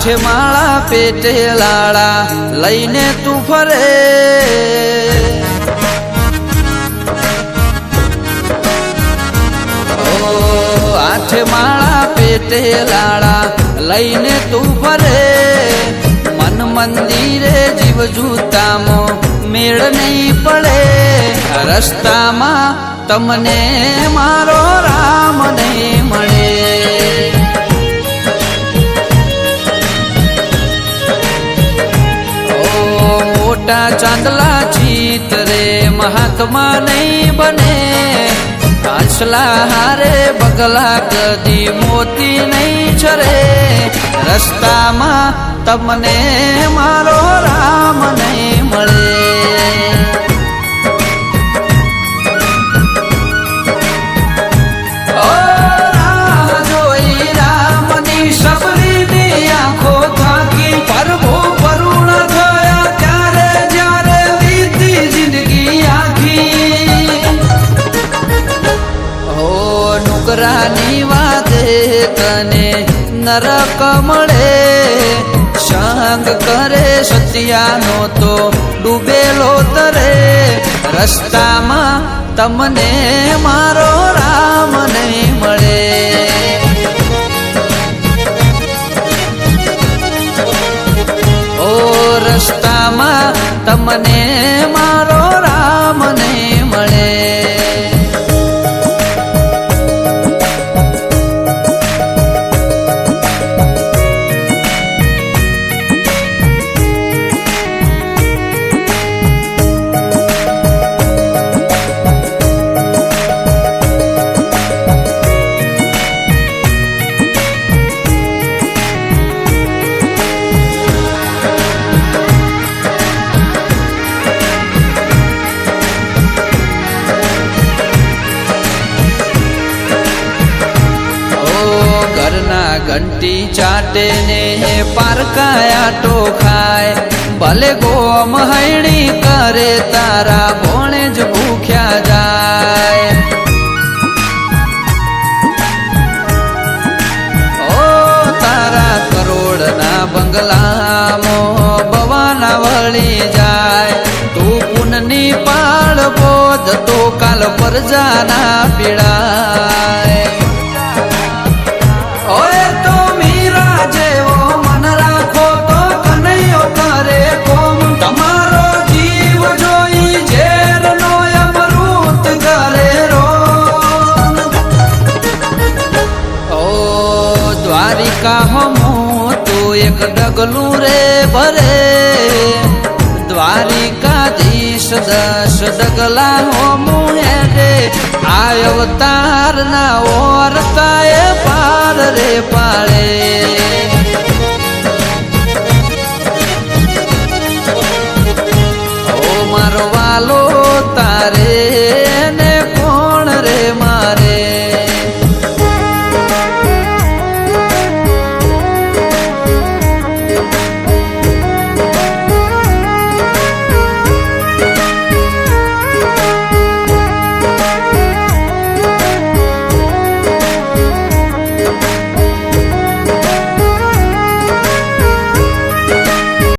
આઠે માળા પેટે લાળા લઈને તું ફરે, આઠે માળા પેટે લાળા લઈને તું ફરે, મન મંદિરે જીવ જૂતામાં મેળ નહીં પડે, રસ્તામાં તમને મારો રામ નહીં મળે. મોટા ચાંદલા ચિતરે મહાત્મા નહીં બને, કાંસલા હારે બગલા કદી મોતી નહીં છરે, રસ્તામાં તમને મારો રામ નહીં મળે. નોકરાની વાતે તને નરક મળે, સંગ કરે સત્યાનો તો ડૂબેલો તરે, રસ્તામાં તમને મારો રામ નહીં મળે. ઓ રસ્તામાં તમને મારો રામ નહીં મળે. ઘંટી ચાટે ને પારકાયા ટો ખાય, ભલે ગોમ હૈણી કરે તારા ભોણે જ ભૂખ્યા જાય. ઓ તારા કરોડના બંગલામાં બવાના વળી જાય, તું પુનની પાળ બોધ તો કાલ પરજાના પીડાય. એક ડગલું રે ભરે, દ્વારિકાધીશ 10 ડગલા હોમું હેડે, આ અવતાર ના ઓરતા એ પાર રે પાળે.